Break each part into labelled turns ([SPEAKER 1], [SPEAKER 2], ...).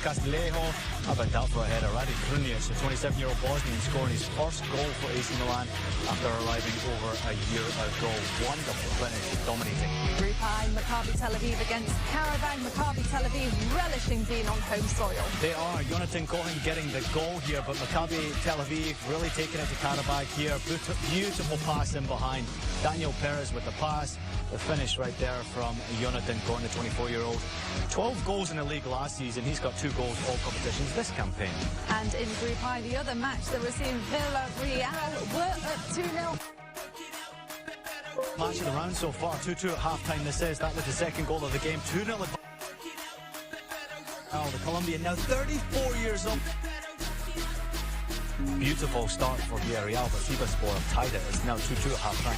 [SPEAKER 1] Castillejo. How about that for a header? Radi Krunic, the 27-year-old Bosnian, scoring his first goal for AC Milan after arriving over a year ago. Wonderful finish, dominating.
[SPEAKER 2] Group I, Maccabi Tel Aviv against Karabakh. Maccabi Tel Aviv relishing being on home soil.
[SPEAKER 1] They are. Jonathan Cohen getting the goal here, but Maccabi Tel Aviv really taking it to Karabakh here. Beautiful pass in behind. Daniel Perez with the pass. The finish right there from Jonathan Cohen, the 24-year-old. 12 goals in the league last season. He's got 2 goals all competitions this campaign.
[SPEAKER 2] And in Group I, the other match that we're seeing, Villarreal were up 2-0.
[SPEAKER 1] Match of the round so far, 2-2 at half-time this is. That was the second goal of the game, 2-0. Oh, the Colombian now 34 years old. Beautiful start for Villarreal, but Sivaspor have tied it. It's now 2-2 at half-time.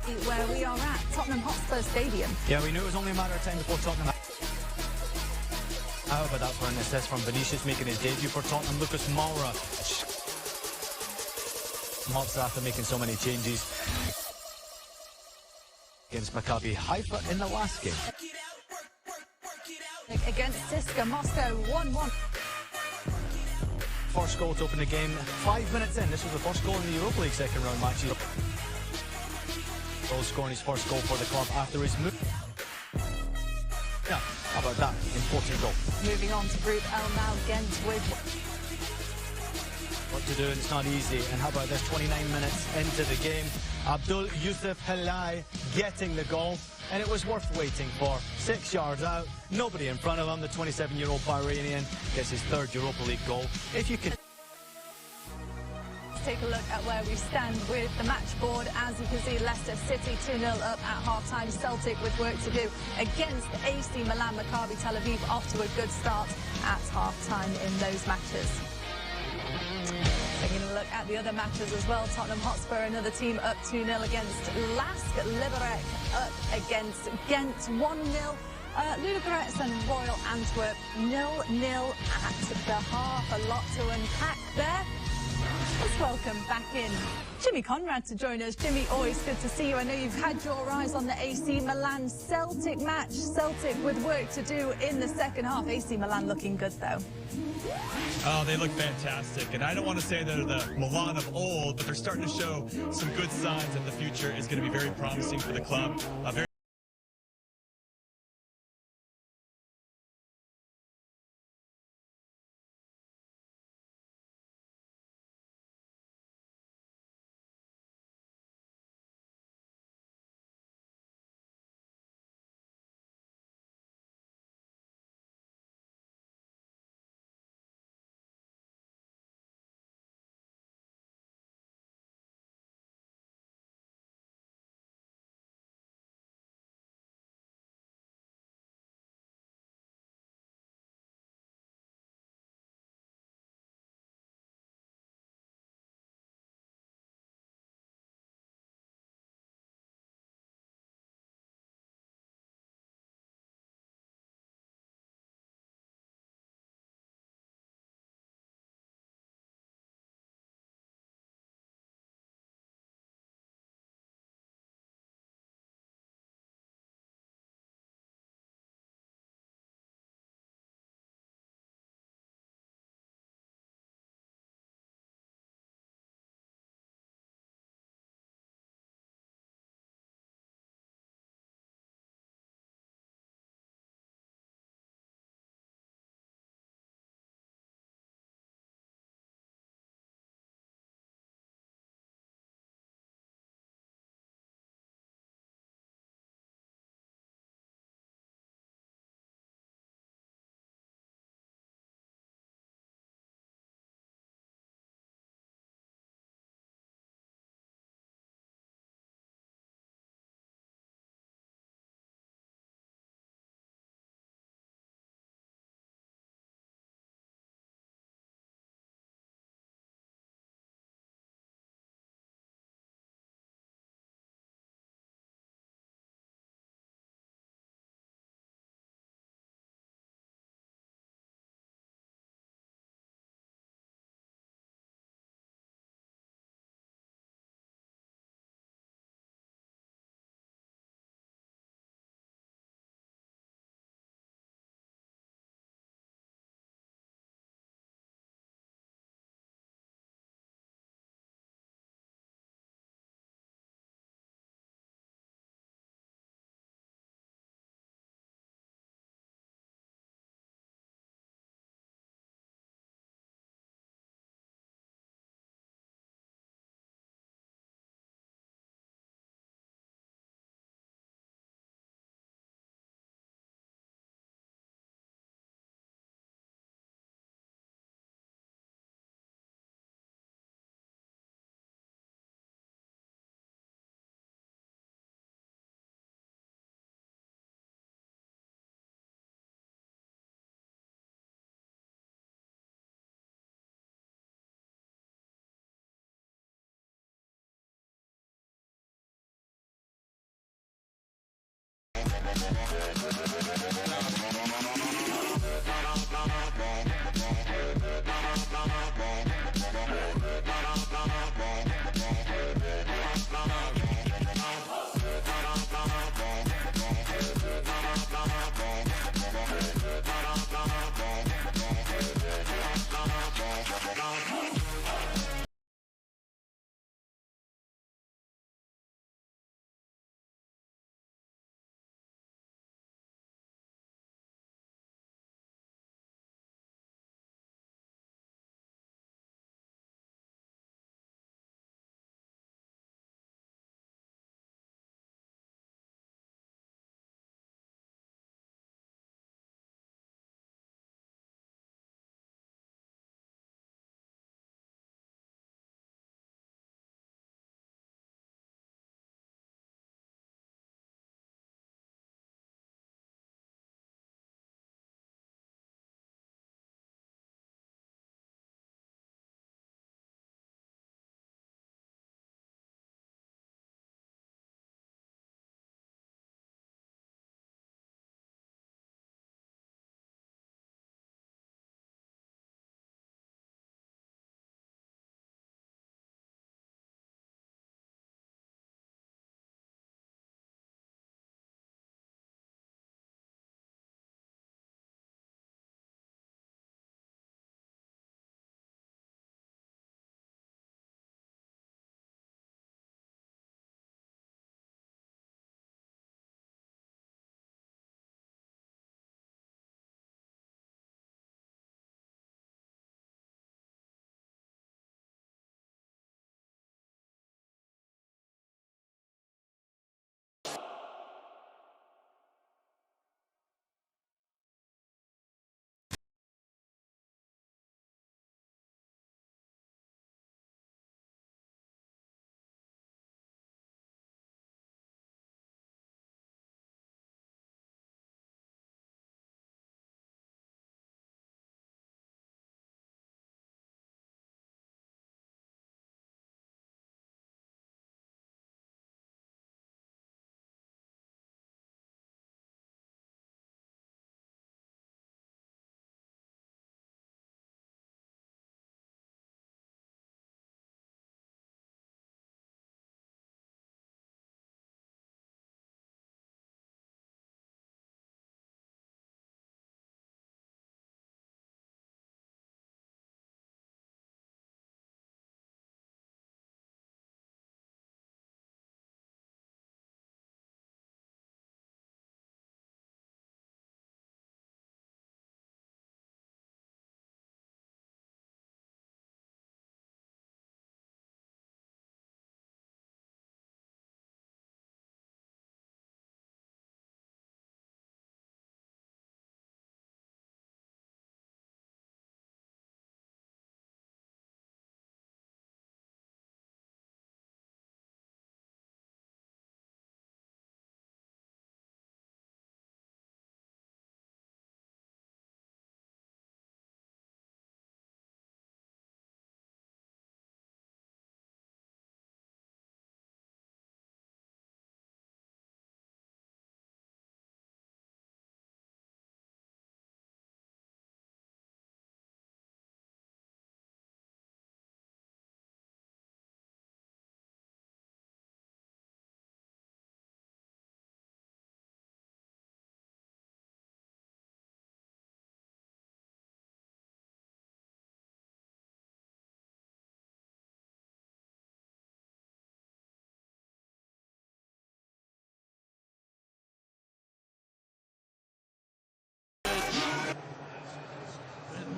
[SPEAKER 2] Where we are at, Tottenham Hotspur Stadium.
[SPEAKER 1] Yeah, we knew it was only a matter of time before Tottenham. How about that for an assist from Vinicius making his debut for Tottenham? Lucas Moura. Months after making so many changes against Maccabi Haifa in the LASK game.
[SPEAKER 2] Against CSKA Moscow, 1-1.
[SPEAKER 1] First goal to open the game 5 minutes in. This was the first goal in the Europa League second round match. Goal scoring his first goal for the club after his move. Yeah, how about that? Important goal.
[SPEAKER 2] Moving on to Group L now, Ghent with
[SPEAKER 1] what to do, and it's not easy. And how about this, 29 minutes into the game, Abdul Yusuf Halai getting the goal, and it was worth waiting for. 6 yards out, nobody in front of him. The 27-year-old Bahrainian gets his 3rd Europa League goal. If you could
[SPEAKER 2] take a look at where we stand with the match board. As you can see, Leicester City 2-0 up at half-time. Celtic with work to do against AC Milan. Maccabi Tel Aviv off to a good start at half-time in those matches. Taking a look at the other matches as well. Tottenham Hotspur, another team, up 2-0 against LASK. Liberec up against Ghent 1-0. Ludogorets and Royal Antwerp 0-0 at the half. A lot to unpack there. Let's welcome back in Jimmy Conrad to join us. Jimmy, always good to see you. I know you've had your eyes on the AC Milan Celtic match. Celtic with work to do in the second half. AC Milan looking good though.
[SPEAKER 3] Oh, they look fantastic. And I don't want to say they're the Milan of old, but they're starting to show some good signs that the future is going to be very promising for the club.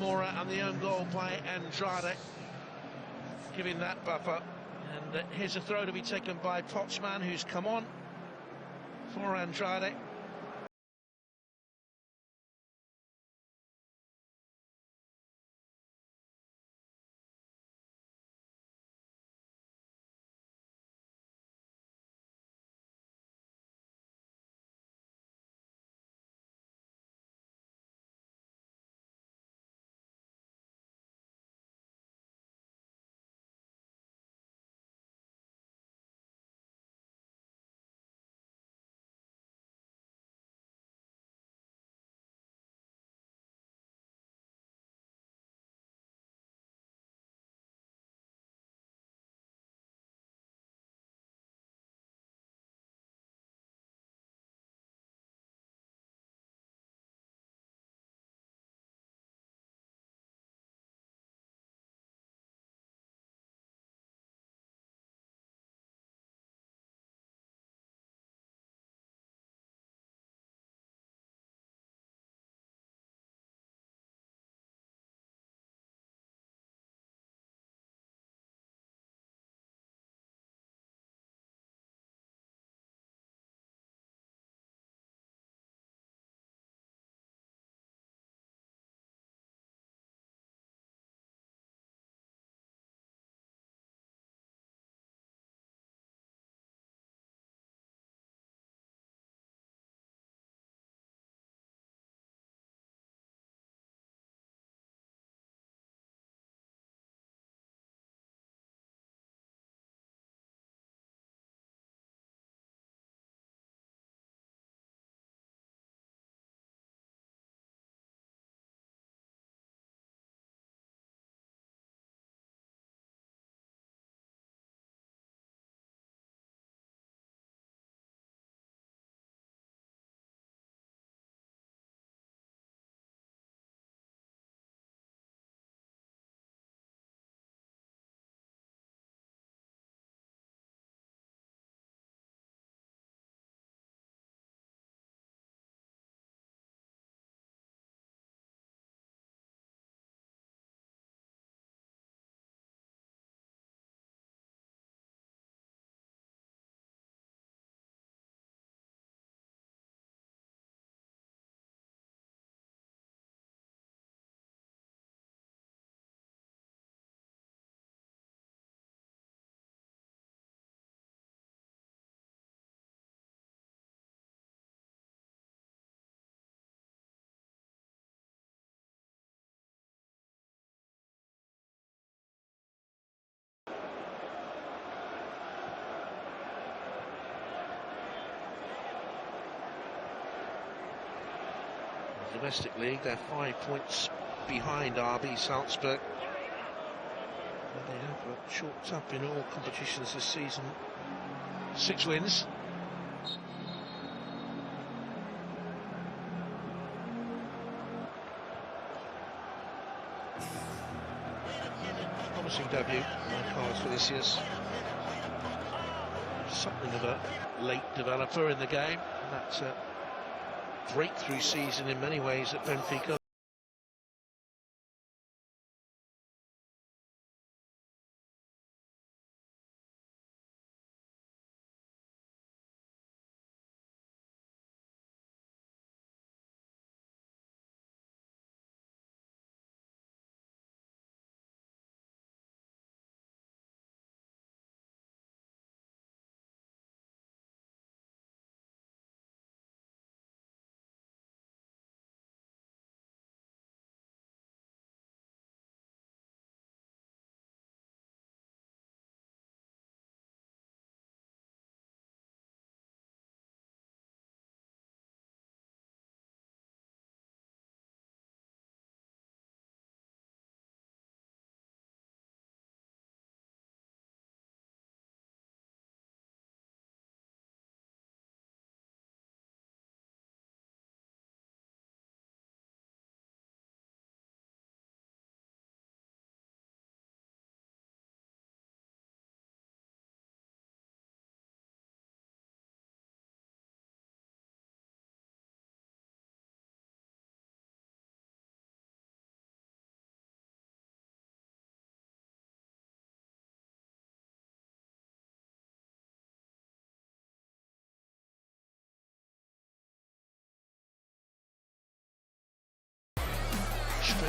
[SPEAKER 4] Zamora and the own goal by Andrade, giving that buffer. And here's a throw to be taken by Potsman, who's come on for Andrade. Domestic league, they're 5 points behind RB Salzburg. They have chalked up in all competitions this season. 6 wins. Promising debut by Carlos Vinicius. Something of a late developer in the game. That's a breakthrough season in many ways at Benfica.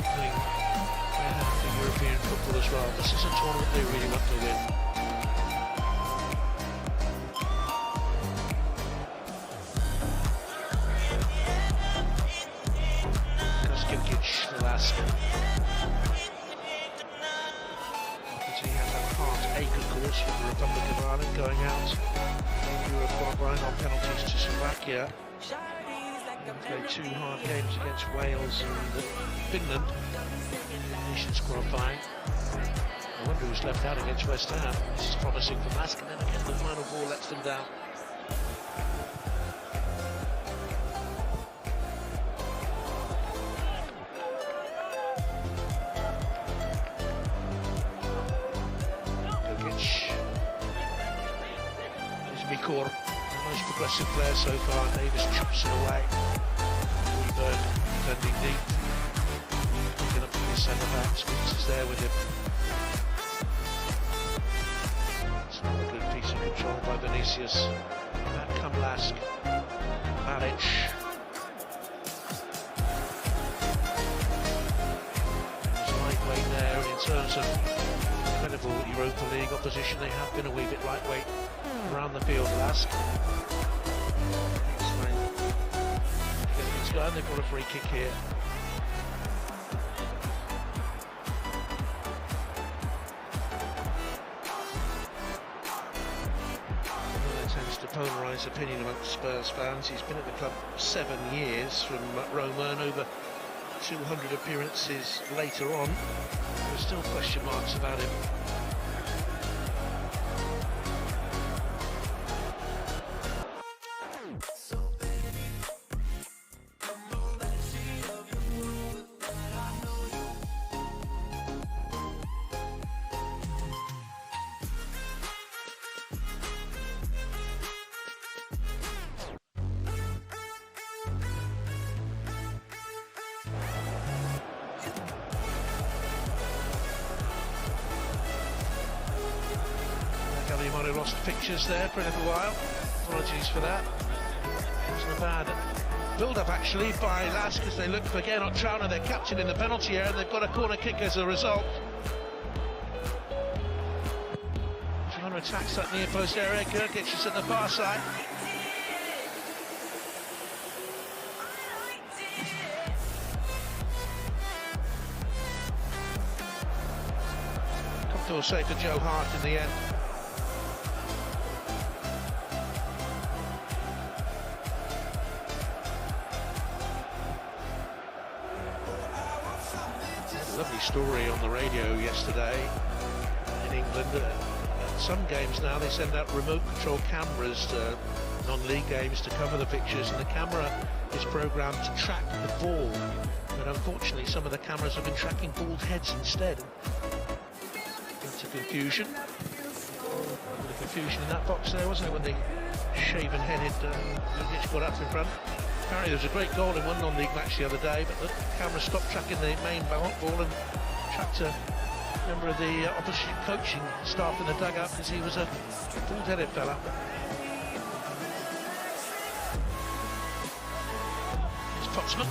[SPEAKER 4] trickling to European football as well. This is a tournament they really want to win. The LASK. He has a heartache, of course, for the Republic of Ireland going out in Euro qualifying on penalties to Slovakia. They played 2 hard games against Wales and Finland in nations qualifying. I wonder who's left out against West Ham. This is promising for LASK, and then again the final ball lets them down. Mikor, the most progressive player so far. Davis chops it away. Weberg defending deep. Looking up to his centre-back. Spence is there with him. It's not a good piece of control by Vinicius. Back come LASK. Maric. There's lightweight there, and in terms of incredible Europa League opposition, they have been a wee bit lightweight around the field. LASK. It's going. They've got a free kick here. Well, that tends to polarise opinion amongst Spurs fans. He's been at the club 7 years from Roma, and over 200 appearances later on. There's still question marks about him. He might have lost pictures there for a little while. Apologies for that. It wasn't a bad build-up actually by LASK as they look for Gernot Trauner, their captain, in the penalty area, and they've got a corner kick as a result. Trauner attacks that near post area. Gergic is at the far side. Comfortable save for Joe Hart in the end. Lovely story on the radio yesterday in England. At some games now they send out remote control cameras to non-league games to cover the pictures, and the camera is programmed to track the ball, but unfortunately some of the cameras have been tracking bald heads instead. That's a confusion. A bit of confusion in that box there, wasn't it, when the shaven-headed Gergic got up in front. Apparently there was a great goal in one non-league match the other day, but the camera stopped tracking the main ball and tracked a member of the opposition coaching staff in the dugout because he was a bald-headed fella. Here's Potsman.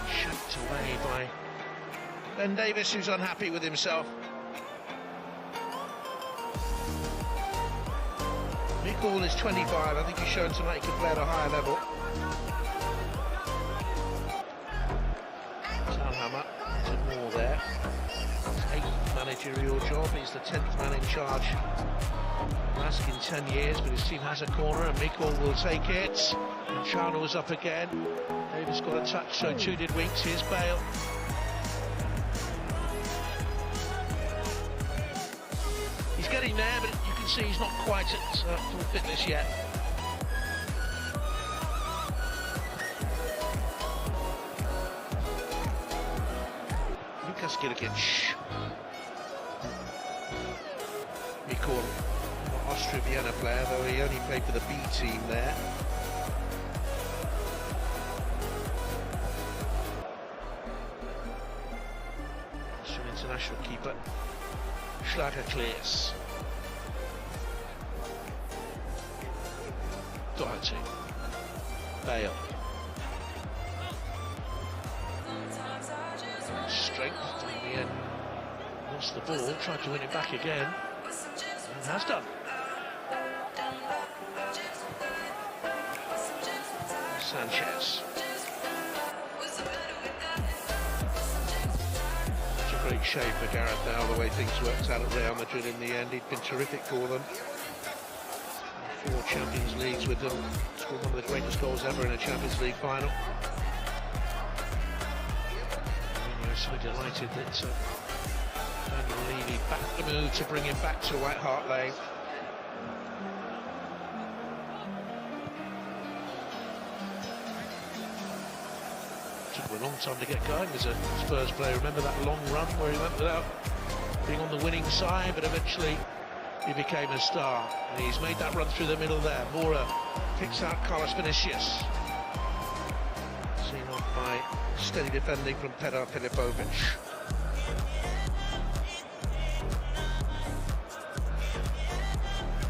[SPEAKER 4] Shanked away by Ben Davis, who's unhappy with himself. Mikol is 25. I think he's shown tonight he can play at a higher level. Salhammer to Moore there. His 8th managerial job. He's the 10th man in charge. LASK in 10 years, but his team has a corner and Mikol will take it. And Trauner was up again. Davis got a touch, so too did Winks. Here's Bale. He's getting there, but you can see he's not quite at full fitness yet. Lukas Gergic. Mikol, Austria Vienna player, though he only played for the B team there. Austrian international keeper Schlager clears. Doherty. Bale. strength. In the end, lost the ball, tried to win it back again, and has done. Sanchez. It's a great shape for Gareth Bale, the way things worked out at Real Madrid in the end. He'd been terrific for them. 4 Champions Leagues with them. Scored one of the greatest goals ever in a Champions League final. We're so delighted that Daniel Levy backed the move to bring him back to White Hart Lane. Took him a long time to get going as a Spurs player. Remember that long run where he went without being on the winning side, but eventually he became a star. And he's made that run through the middle there. Mora picks out Carlos Vinicius. Seen off by steady defending from Pedar Filipovic.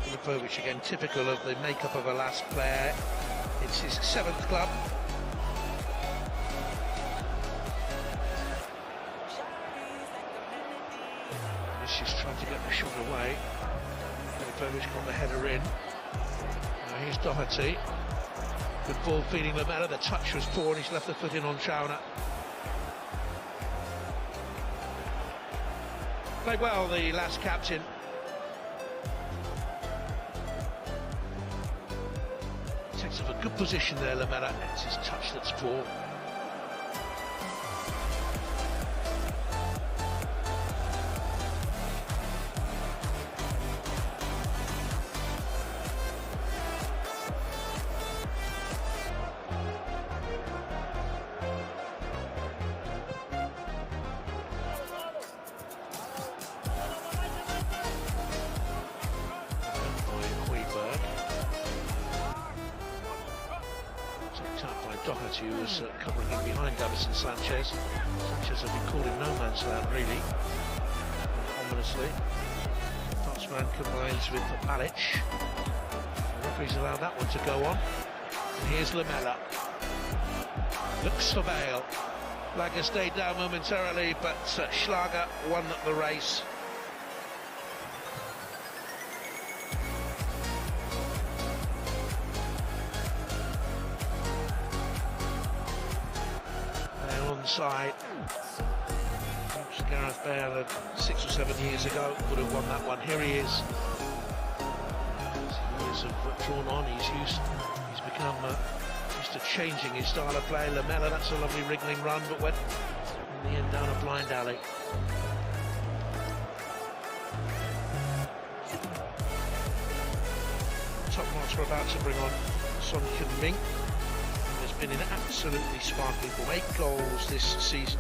[SPEAKER 4] Filipovic again, typical of the makeup of a LASK player. It's his 7th club. Vinicius trying to get the shot away. Filipovic got the header in. Now here's Doherty. Good ball feeding Lamela. The touch was poor and he's left the foot in on Trauner. Played well, the last captain. Takes up a good position there, Lamela. It's his touch that's poor. Doherty, who was covering in behind Davison Sanchez. Sanchez had been called in no man's land, really, ominously. Hotspur combines with Malic. The referee's allowed that one to go on. And here's Lamela. Looks for Bale. Lager stayed down momentarily, but Schlager won the race. Side. Perhaps Gareth Bale 6 or 7 years ago would have won that one. Here he is. Years have drawn on. He's become used to changing his style of play. Lamela, that's a lovely wriggling run, but went in the end down a blind alley. Tottenham Hotspur about to bring on Son Heung-min. Been in absolutely sparkling form. 8 goals this season,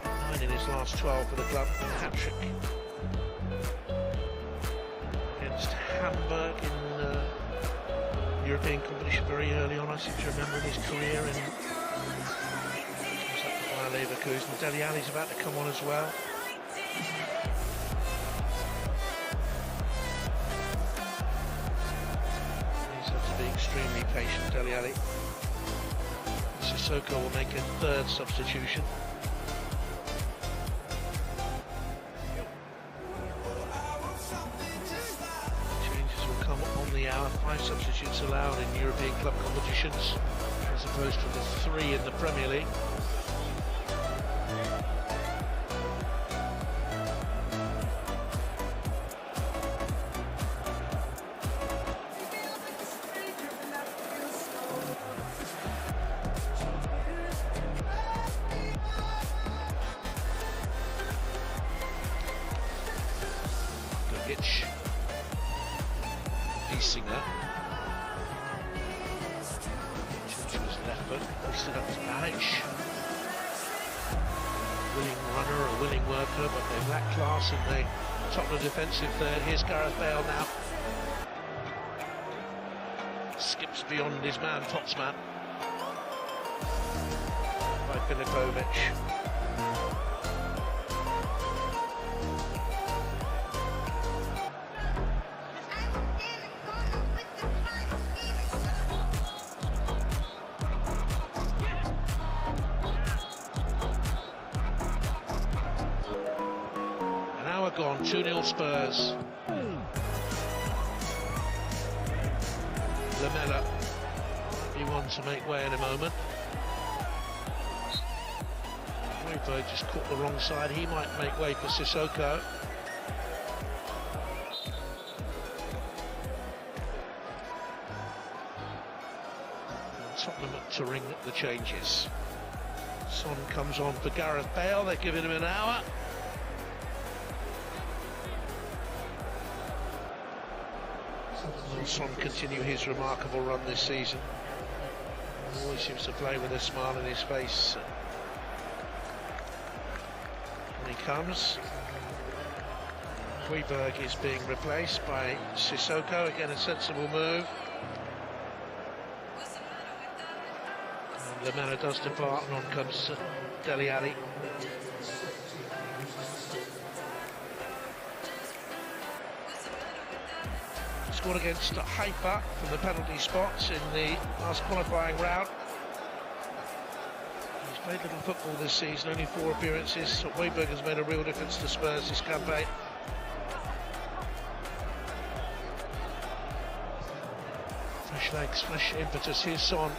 [SPEAKER 4] 9 in his last 12 for the club. Hat-trick against Hamburg in European competition very early on. I seem to remember in his career. And Bayer Leverkusen. Dele Alli's about to come on as well. He's had to be extremely patient, Dele Alli. Sissoko will make a 3rd substitution. Changes will come on the hour. 5 substitutes allowed in European club competitions, as opposed to the 3 in the Premier League. Singer. She was left foot, hoisted up to Malic. Willing runner, a willing worker, but they lack class in the Tottenham defensive third. Here's Gareth Bale now. Skips beyond his man, Potsman. By Filipovic. gone, 2-0 Spurs. Lamela, he wants to make way in a moment. Europa just caught the wrong side, he might make way for Sissoko. Tottenham to ring the changes. Son comes on for Gareth Bale, they're giving him an hour. Will Son continue his remarkable run this season? Always seems to play with a smile on his face. When he comes, Højbjerg is being replaced by Sissoko, again a sensible move. Lamela does depart, and on comes Dele Alli. Scored against Haifa from the penalty spots in the last qualifying round. He's played little football this season, only 4 appearances. So Højbjerg has made a real difference to Spurs this campaign. Fresh legs, fresh impetus. Here's Son.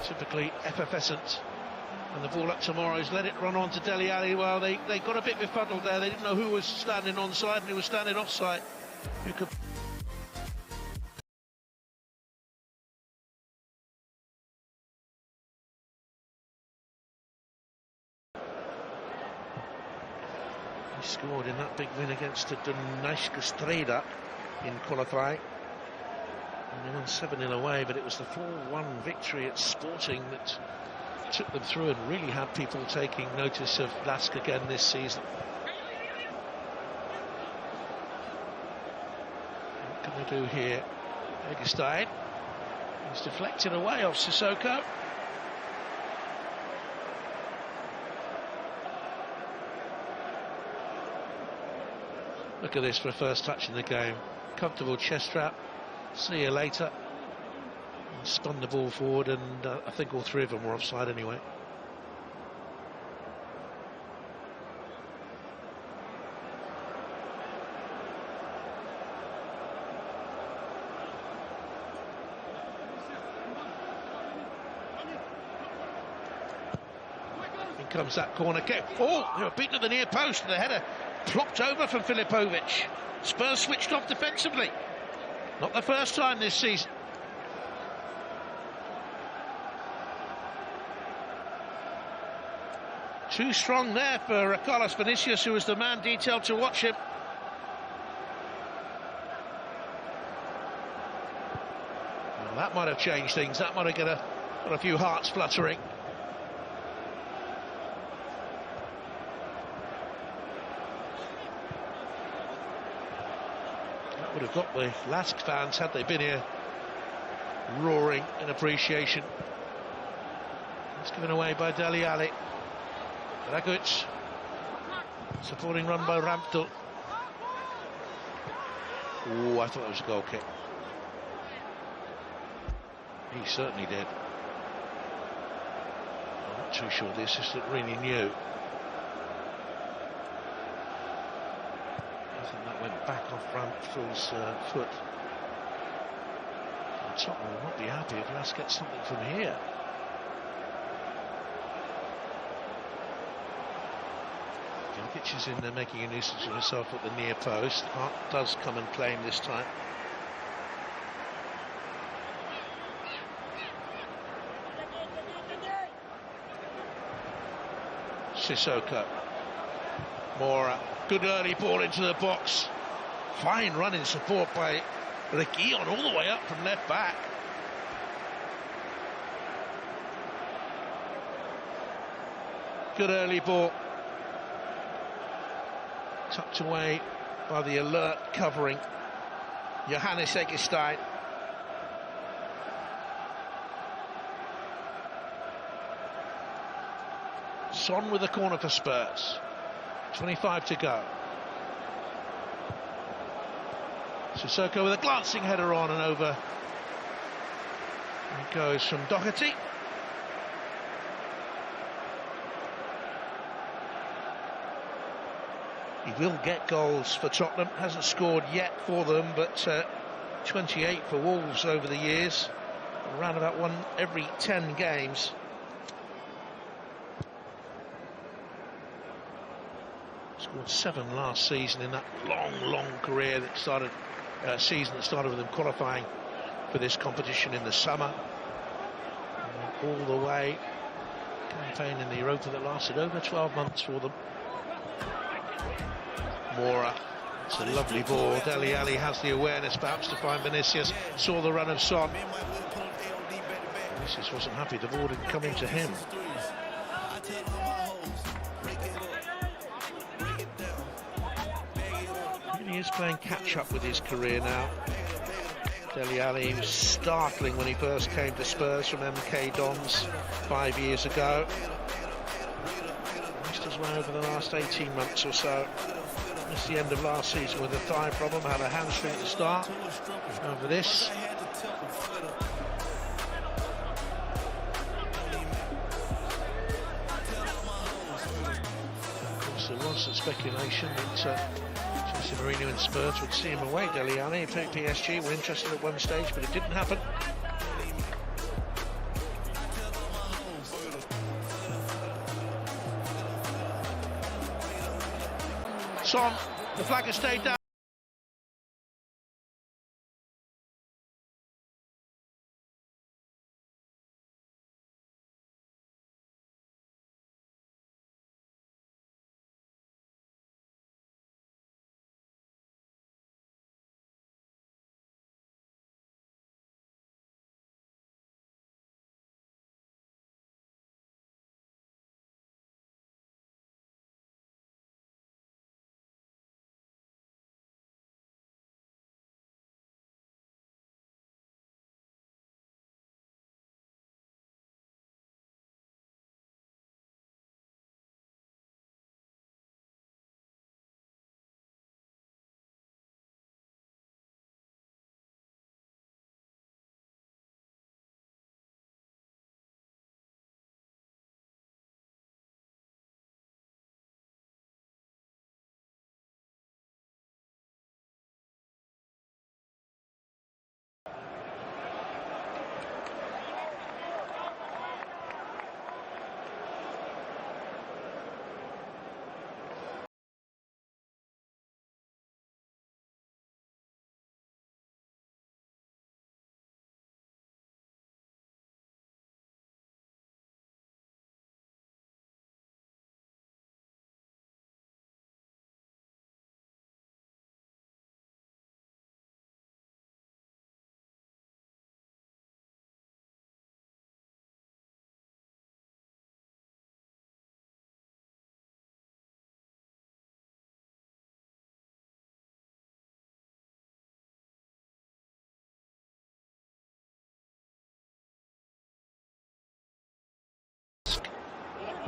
[SPEAKER 4] Typically effervescent, and the ball up tomorrow's let it run on to Dele Alli. Well, they got a bit befuddled there. They didn't know who was standing onside and who was standing offside. Who could... He scored in that big win against the Donetsk Streda in qualifying. They won 7-0 away, but it was the 4-1 victory at Sporting that took them through and really had people taking notice of LASK again this season. What can they do here? Eggestein. He's deflected away off Sissoko. Look at this for a first touch in the game. Comfortable chest trap. See you later. Spun the ball forward, and I think all 3 of them were offside anyway. In comes that corner kick. Oh, they were beaten at the near post, and the header plopped over from Filipovic. Spurs switched off defensively. Not the first time this season. Too strong there for Carlos Vinicius, who was the man detailed to watch him. Well, that might have changed things. That might have got a few hearts fluttering. Would have got the LASK fans, had they been here, roaring in appreciation. It's given away by Dele Alli. Dragic, supporting run by Ramptl. Oh, I thought it was a goal kick. He certainly did. I'm not too sure the assistant really knew. That went back off Ramthl's foot. And Tottenham will not be happy if LASK gets something from here. Dragic is in there making a nuisance of himself at the near post. Hart does come and claim this time. Sissoko. Mora. Good early ball into the box. Fine run in support by Reguilon all the way up from left back. Good early ball. Tucked away by the alert covering Johannes Eggestein. Son with the corner for Spurs. 25 to go. Sissoko with a glancing header on and over. It goes from Doherty. He will get goals for Tottenham. Hasn't scored yet for them, but 28 for Wolves over the years, around about one every 10 games. Scored 7 last season in that long career that started, season that started with them qualifying for this competition in the summer, and all the way campaign in the Europa that lasted over 12 months for them. Mora, it's a lovely ball. Dele Alli has the awareness perhaps to find Vinicius, saw the run of Son. Vinicius wasn't happy the ball didn't come into him. He is playing catch-up with his career now. Dele Alli was startling when he first came to Spurs from MK Dons 5 years ago. Missed his way over the last 18 months or so. Missed the end of last season with a thigh problem, had a hamstring at the start. Over this. Of course, there was some speculation that Mourinho and Spurs would see him away. Dele Alli, PSG were interested at one stage, but it didn't happen. Son, the flag has stayed down.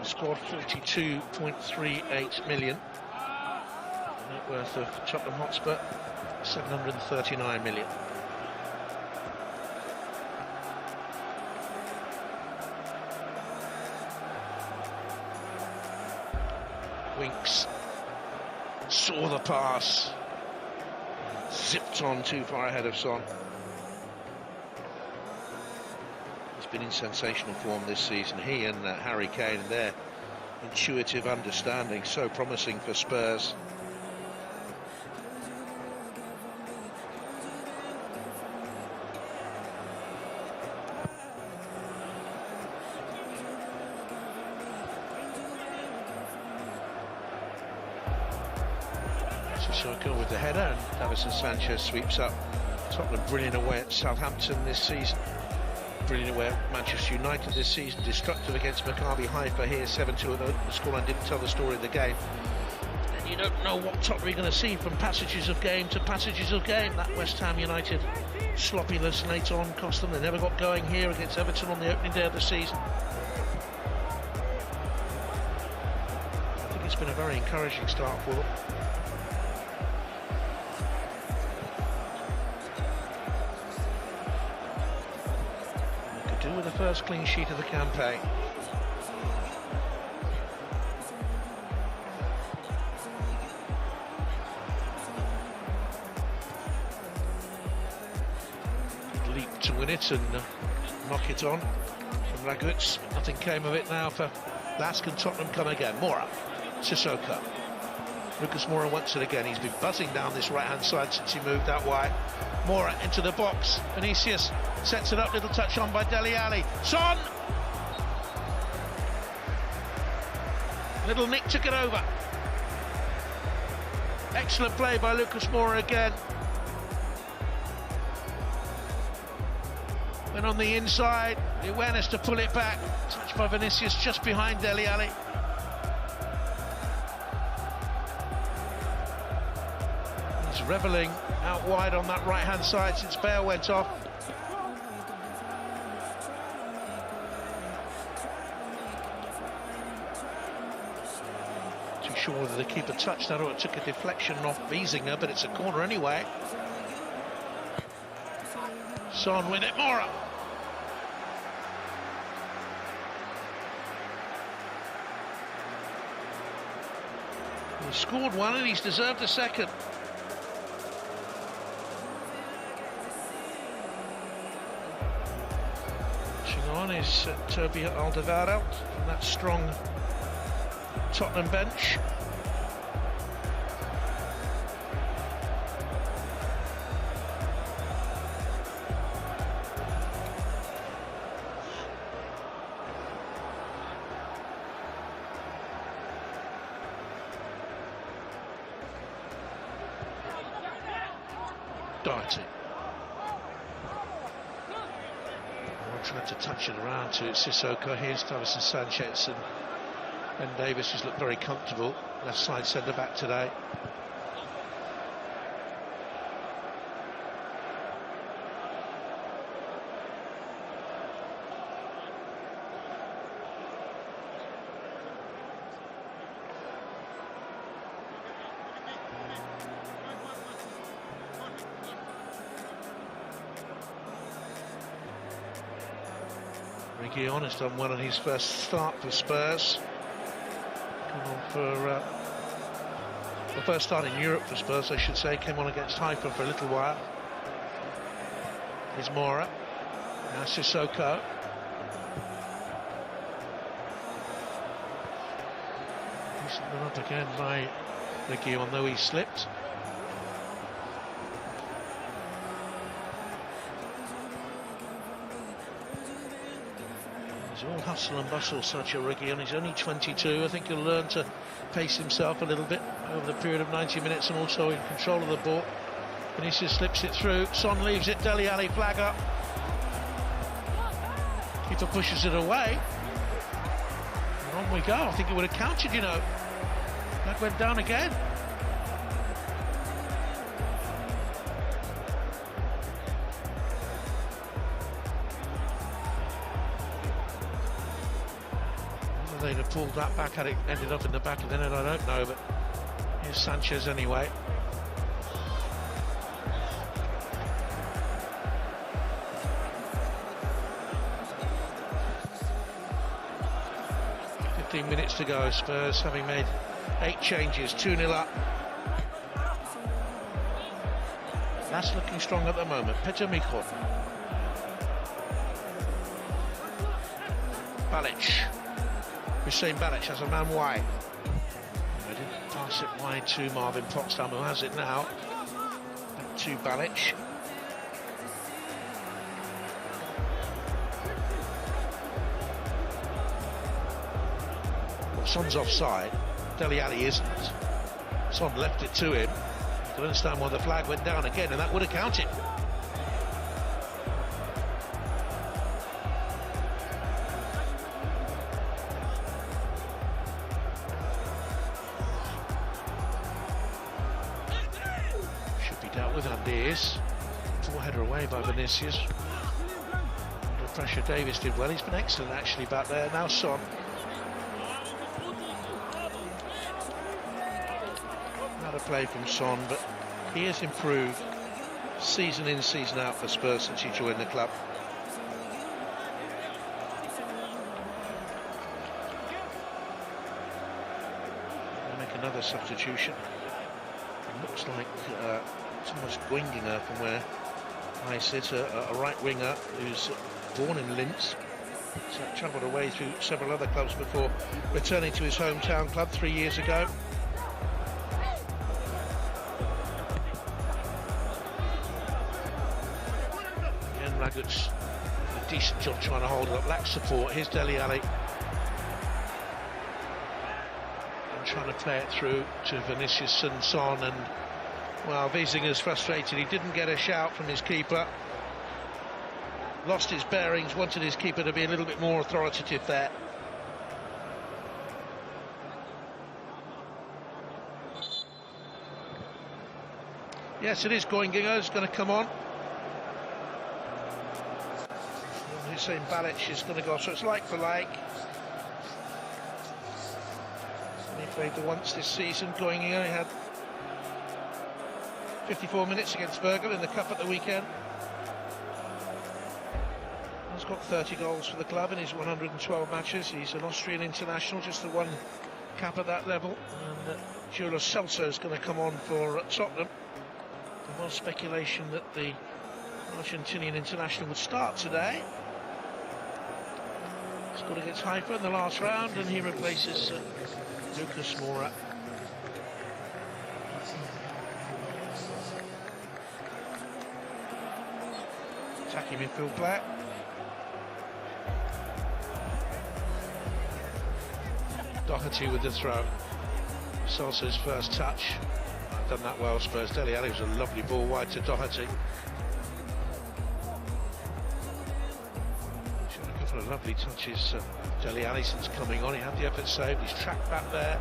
[SPEAKER 4] Scored 42.38 million. Net worth of Tottenham Hotspur 739 million. Winks saw the pass, zipped on too far ahead of Son. Been in sensational form this season. He and Harry Kane, and their intuitive understanding, so promising for Spurs. Sissoko with the header, and Davinson Sanchez sweeps up. Tottenham brilliant away at Southampton this season. Brilliant away at Manchester United this season, destructive against Maccabi Haifa here, 7-2. The scoreline didn't tell the story of the game. And you don't know what Tottenham are going to see from passages of game to passages of game. That West Ham United sloppiness late on cost them. They never got going here against Everton on the opening day of the season. I think it's been a very encouraging start for them. With the first clean sheet of the campaign. to win it and knock it on from Raguts. Nothing came of it now for LASK, and Tottenham come again. Moura, Sissoko. Lucas Moura wants it again. He's been buzzing down this right-hand side since he moved that way. Moura into the box. Vinicius sets it up, little touch on by Dele Alli. Son! Little Nick took it over. Excellent play by Lucas Moura again. Went on the inside, the awareness to pull it back. Touched by Vinicius just behind Dele Alli. He's revelling out wide on that right-hand side since Bale went off. Too sure whether the keeper touched that or it took a deflection off Wiesinger, but it's a corner anyway. Son with it, Moura. He's scored one and he's deserved a second. Pushing on is Toby Alderweireld from that strong Tottenham bench. Doherty. Trying to touch it around to Sissoko. Here's Davison Sanchez, and Ben Davies has looked very comfortable. Left side centre back today. Reguilón has done well in his first start for Spurs. Come on for the first start in Europe for Spurs, I should say. Came on against Haifa for a little while. Here's Moura. Now Sissoko. Decent run up again by Reguilón, though he slipped. He's all hustle and bustle, Sergio Reguilón. He's only 22. I think he'll learn to pace himself a little bit over the period of 90 minutes and also in control of the ball. Vinicius slips it through. Son leaves it. Dele Alli flag up. Keeper pushes it away. And on we go. I think it would have counted, you know. That went down again. They'd have pulled that back had it ended up in the back of the net, I don't know, but here's Sanchez anyway. Minutes to go. Spurs having made 8 changes, 2-0 up. That's looking strong at the moment. Petr Michal. Balic. Hussein Balic has a man wide. They didn't pass it wide to Marvin Potsdam, who has it now. Back to Balic. Well, Son's offside. Dele Alli isn't. Son left it to him. You can understand why the flag went down again, and that would have counted. Dealt with Andes. Four-header away by Vinicius. Under pressure, Davies did well. He's been excellent actually back there. Now Son. Not a play from Son, but he has improved season in, season out for Spurs since he joined the club. They'll make another substitution. It looks like Thomas Guinginger from where Nice, it's a right winger who's born in Linz. He's travelled away through several other clubs before returning to his hometown club 3 years ago. Again, Ragut's a decent job trying to hold it up, lacks support. Here's Dele Alli. And trying to play it through to Vinicius and Son, and well, Wiesinger's frustrated. He didn't get a shout from his keeper. Lost his bearings, wanted his keeper to be a little bit more authoritative there. Yes, it is Goinginger, it's going to come on. Hussein Balic is going to go, so it's like for like. He played the once this season. Goinginger, he had 54 minutes against Virgil in the Cup at the weekend. He's got 30 goals for the club in his 112 matches. He's an Austrian international, just the one cap at that level. And Julio Celso is going to come on for Tottenham. There was speculation that the Argentinian international would start today. He scored against Haifa in the last round, and he replaces Lucas Moura. Attacking midfield player. Doherty with the throw. Celso's first touch. Done that well, Spurs. Dele Alli was a lovely ball wide to Doherty. Showed a couple of lovely touches. Dele Alli since coming on. He had the effort saved. He's tracked back there.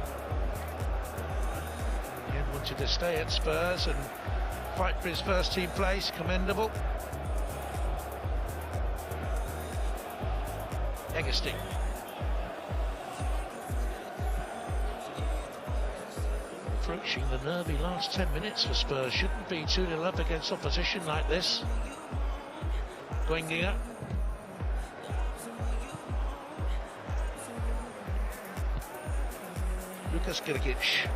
[SPEAKER 4] He wanted to stay at Spurs and fight for his first team place. Commendable. Egerstein. Approaching the nervy last 10 minutes for Spurs. Shouldn't be 2-0 up against opposition like this. Goinginger. Lukas Girgic.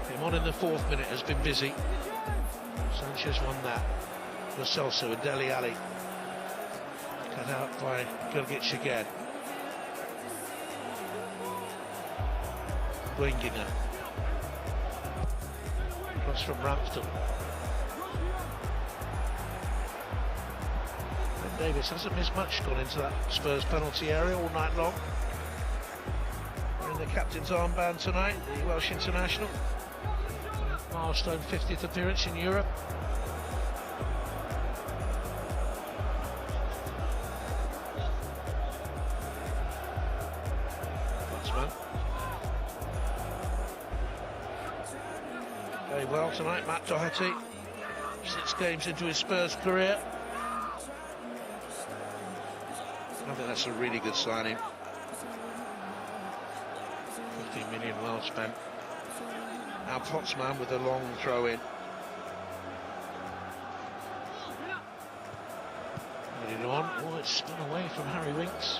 [SPEAKER 4] Came on in the 4th minute, has been busy. Sanchez won that. Lo Celso and Dele Alli. Cut out by Girgic again. Goinginger. Cross from Ramsdale. Ben Davies hasn't missed much, gone into that Spurs penalty area all night long. Wearing the captain's armband tonight, the Welsh international. Milestone 50th appearance in Europe. Very well tonight, Matt Doherty. 6 games into his Spurs career. I think that's a really good signing. 15 million well spent. Now Potsman with a long throw in. Get it on. Oh, it's spun away from Harry Winks.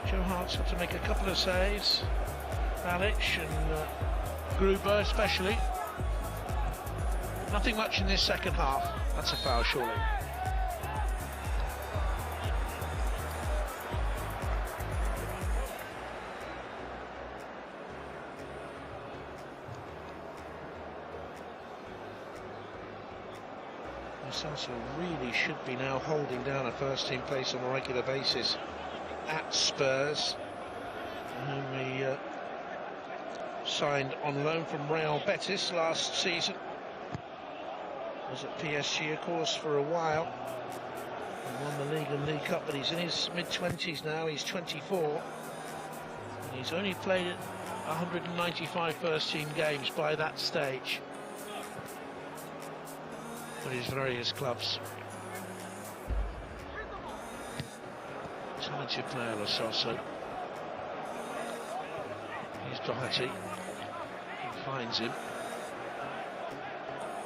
[SPEAKER 4] Joe Hart's had to make a couple of saves. Balic and Gruber especially. Nothing much in this second half. That's a foul, surely. Celso really should be now holding down a first team place on a regular basis at Spurs, whom he signed on loan from Real Betis last season. Was at PSG, of course, for a while, and won the League and League Cup, but he's in his mid-20s now. He's 24, and he's only played 195 first team games by that stage for his various clubs. Talented player, Lo Celso. Here's Doherty. He finds him.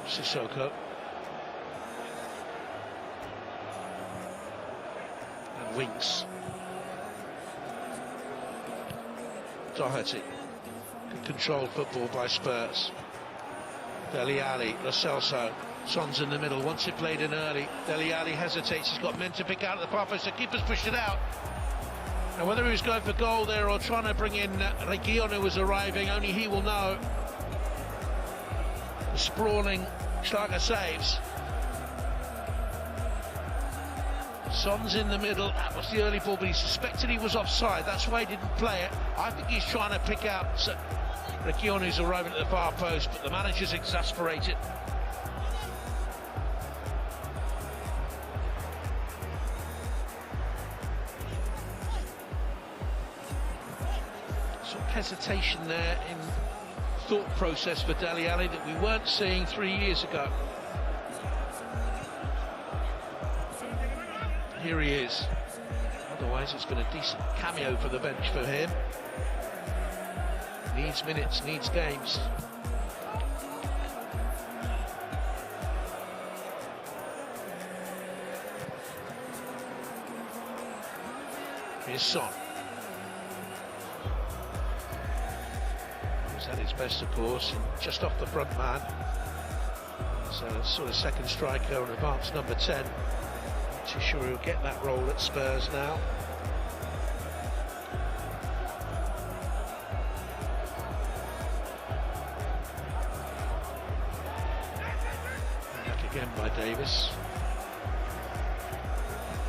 [SPEAKER 4] Sissoko. And Winks. Doherty. Controlled football by Spurs. Dele Alli, Lo Celso, Son's in the middle, wants it played in early. Dele Alli hesitates, he's got men to pick out at the far post, the keeper's pushed it out. And whether he was going for goal there or trying to bring in Region, who was arriving, only he will know. The sprawling Schlager saves. Son's in the middle, that was the early ball, but he suspected he was offside, that's why he didn't play it. I think he's trying to pick out Region, who's arriving at the far post, but the manager's exasperated. Some hesitation there in thought process for Dele Alli that we weren't seeing 3 years ago. Here he is. Otherwise it's been a decent cameo for the bench for him. Needs minutes, needs games. Here's Son. He's at his best, of course, and just off the front man. So sort of second striker and advanced number 10. Not too sure he'll get that role at Spurs now. Again by Davis.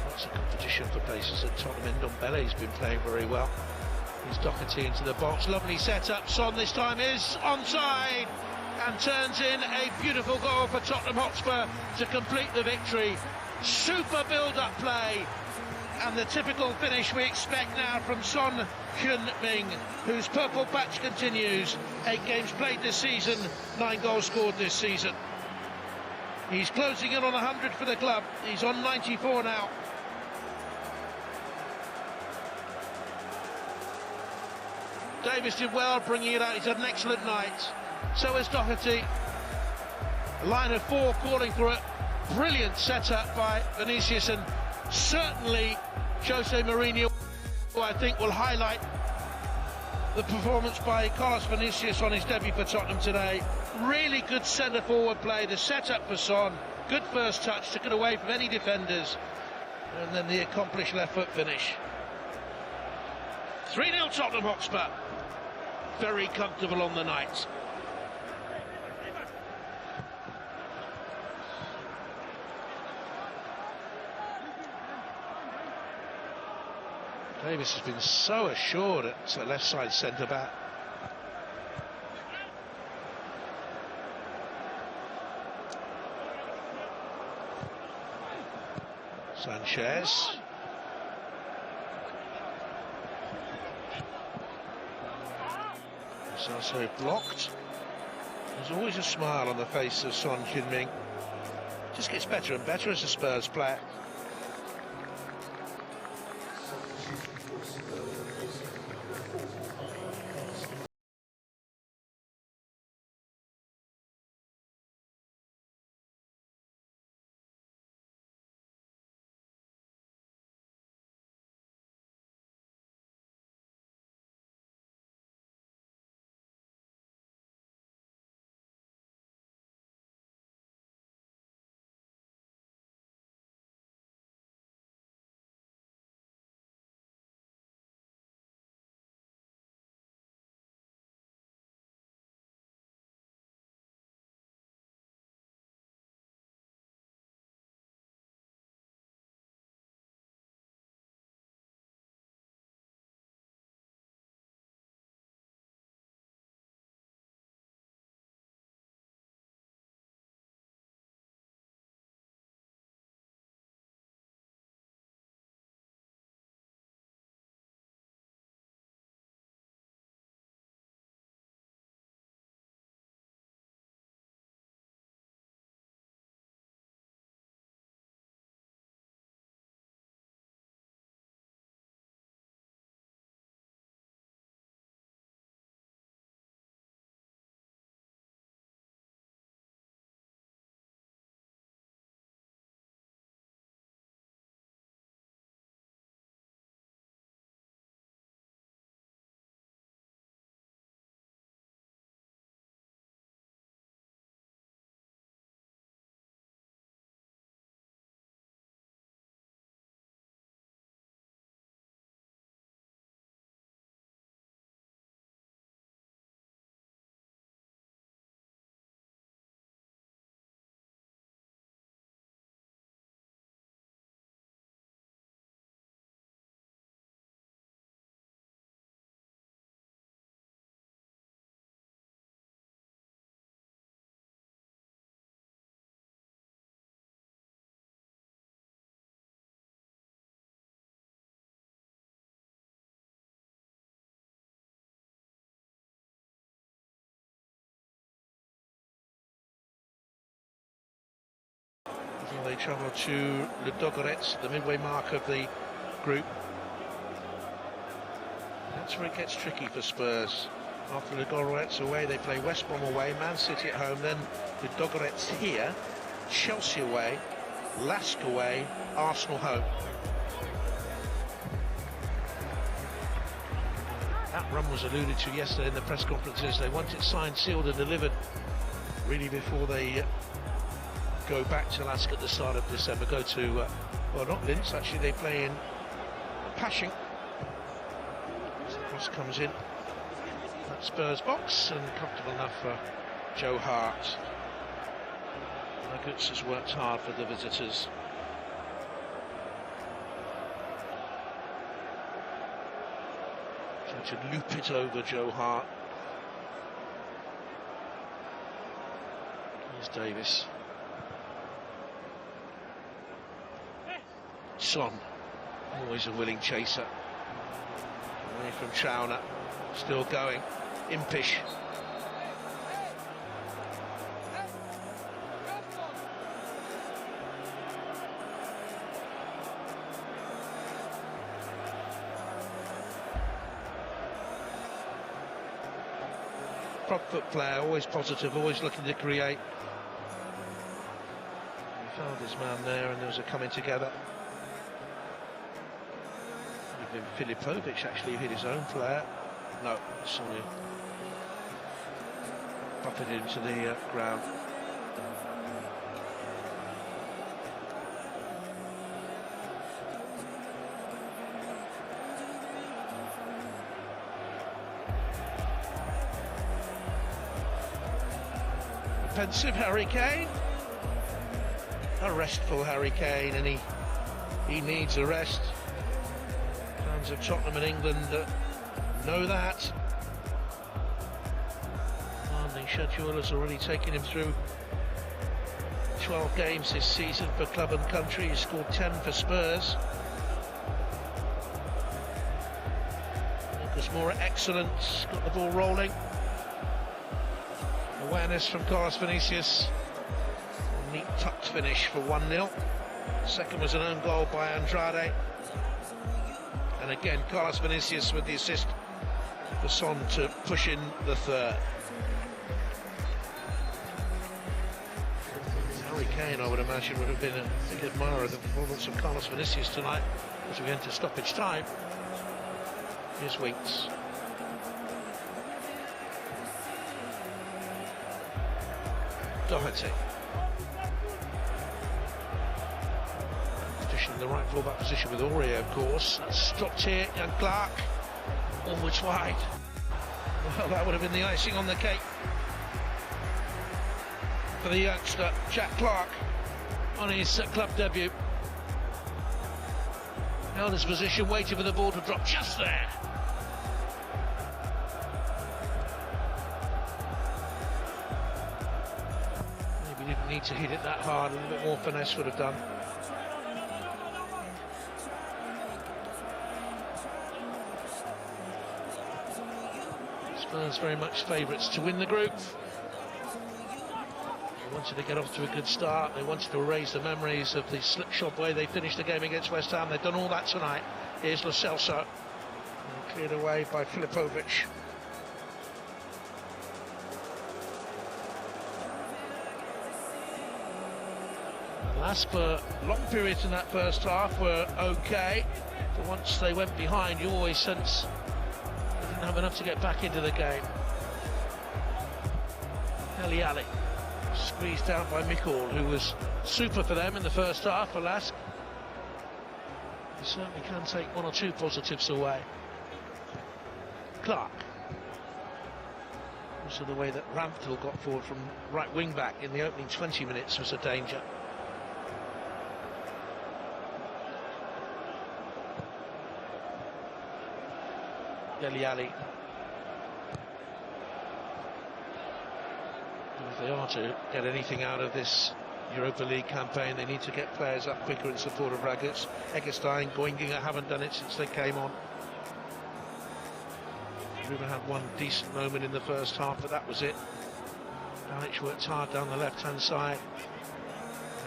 [SPEAKER 4] Lots of competition for places at Tottenham. Ndombele's been playing very well. Here's Doherty into the box. Lovely setup. Son this time is onside and turns in a beautiful goal for Tottenham Hotspur to complete the victory. Super build-up play and the typical finish we expect now from Son Heung-min, whose purple patch continues. 8 games played this season, 9 goals scored this season. He's closing in on 100 for the club. He's on 94 now. Davis did well bringing it out. He's had an excellent night. So has Doherty. A line of 4 calling for it. Brilliant setup by Vinicius, and certainly Jose Mourinho, who I think will highlight the performance by Carlos Vinicius on his debut for Tottenham today. Really good centre-forward play, the set-up for Son, good first touch, took it away from any defenders, and then the accomplished left-foot finish. 3-0 Tottenham Hotspur, very comfortable on the night. Davis has been so assured at left side centre-back. Sanchez. It's also blocked. There's always a smile on the face of Son Heung-min. Just gets better and better as a Spurs player. they travel to Ludogorets, the midway mark of the group. That's where it gets tricky for Spurs. After Ludogorets away, they play West Brom away, Man City at home, then Ludogorets here, Chelsea away, LASK away, Arsenal home. That run was alluded to yesterday in the press conferences. They want it signed, sealed and delivered really before they go back to LASK at the start of December. Go to, well, not Linz, actually they play in Pasching. As the cross comes in, that Spurs box, and comfortable enough for Joe Hart. Nuggets has worked hard for the visitors. Trying to loop it over Joe Hart. Here's Davis. Son, always a willing chaser. Away from Trauner, still going. Impish. Prop foot player, always positive, always looking to create. He found his man there and there was a coming together. Even Filipovic actually hit his own player. No, sorry. Buffeted into the ground. Pensive Harry Kane, a restful Harry Kane, and he needs a rest. Fans of Tottenham and England know that. Demanding schedule has already taken him through 12 games this season for club and country. He's scored 10 for Spurs. Lucas Moura, excellent, got the ball rolling. Awareness from Carlos Vinicius. A neat tucked finish for 1-0. Second was an own goal by Andrade. And again, Carlos Vinicius with the assist for Son to push in the third. Harry Kane, I would imagine, would have been a big admirer of the performance of Carlos Vinicius tonight as we enter stoppage time. Here's Winks. Doherty. Position in the right fullback position with Aurier, of course. That's stopped here, and Clark almost wide. Well, that would have been the icing on the cake for the youngster, Jack Clark, on his club debut. Held his position, waited for the ball to drop just there. Didn't need to hit it that hard, a little bit more finesse would have done. Spurs very much favourites to win the group. They wanted to get off to a good start, they wanted to erase the memories of the slipshod way they finished the game against West Ham. They've done all that tonight. Here's Lo Celso, cleared away by Filipovic. LASK for long periods in that first half were okay, but once they went behind, you always sense they didn't have enough to get back into the game. Ali squeezed down by Mikol, who was super for them in the first half for LASK. He certainly can take one or two positives away. Clark. Also the way that Ramphel got forward from right wing back in the opening 20 minutes was a danger. Dele Alli. If they are to get anything out of this Europa League campaign, they need to get players up quicker in support of Raggers. Eggestein, Boinginger haven't done it since they came on. Ruben had one decent moment in the first half, but that was it. Alic worked hard down the left-hand side.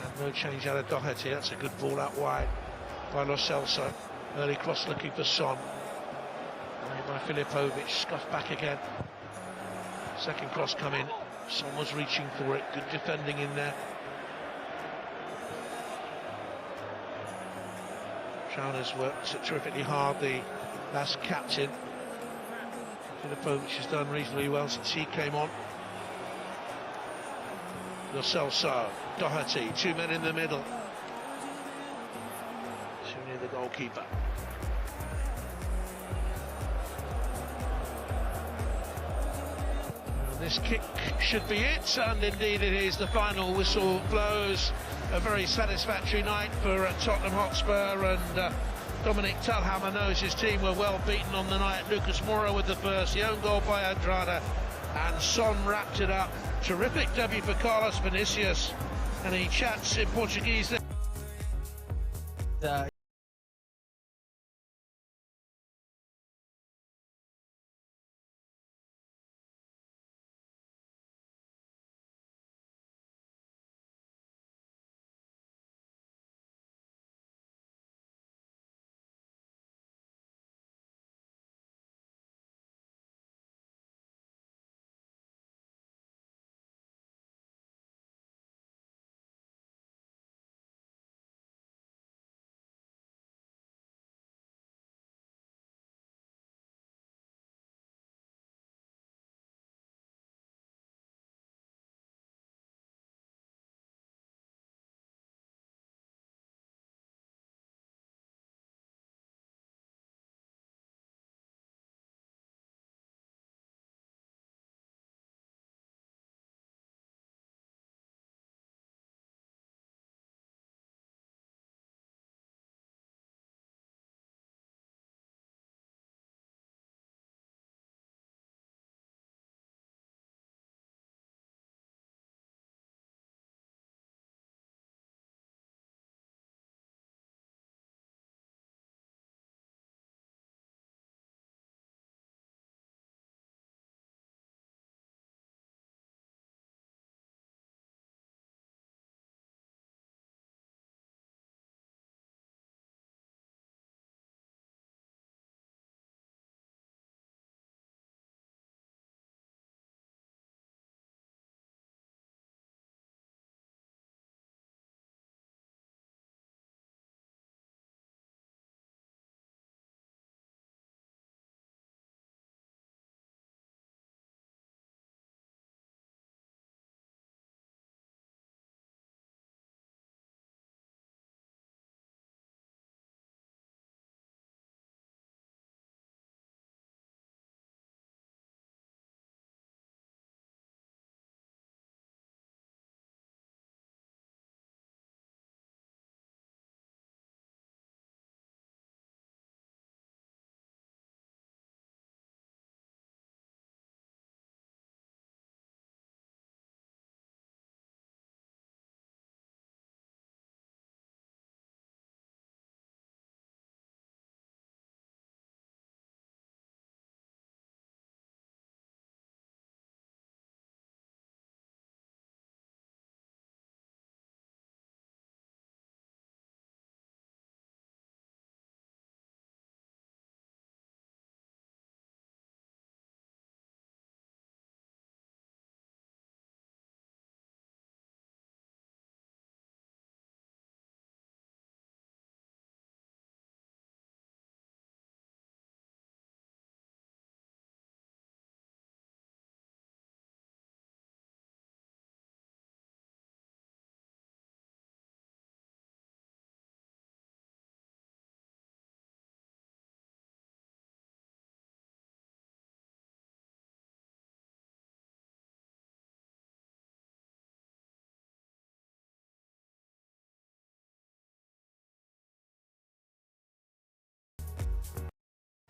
[SPEAKER 4] And No change out of Doherty. That's a good ball out wide by Lo Celso. Early cross looking for Son. Played by Filipovic, scuffed back again. Second cross coming. Son was reaching for it. Good defending in there. Trauner's worked terrifically hard, the LASK captain. Filipovic has done reasonably well since he came on. Lo Celso, Doherty, two men in the middle. Too near the goalkeeper. This kick should be it, and indeed it is. The final whistle blows. A very satisfactory night for Tottenham Hotspur, and Dominic Thalhammer knows his team were well beaten on the night. Lucas Moura with the first, the own goal by Andrada, and Son wrapped it up. Terrific debut for Carlos Vinicius, and he chats in Portuguese.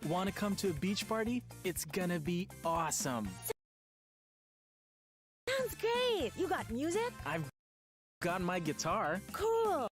[SPEAKER 5] Want to come to a beach party? It's gonna be awesome.
[SPEAKER 6] Sounds great. You got music?
[SPEAKER 5] I've got my guitar.
[SPEAKER 6] Cool.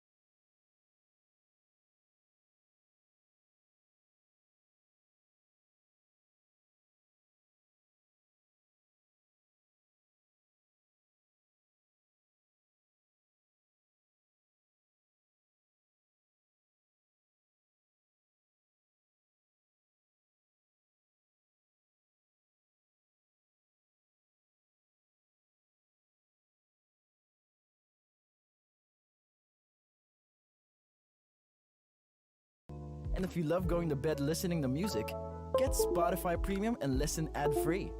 [SPEAKER 7] And if you love going to bed listening to music, get Spotify Premium and listen ad-free.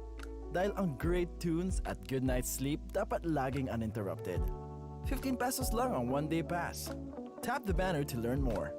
[SPEAKER 7] Dahil ang great tunes at good night's sleep dapat laging uninterrupted. 15 pesos lang ang one-day pass. Tap the banner to learn more.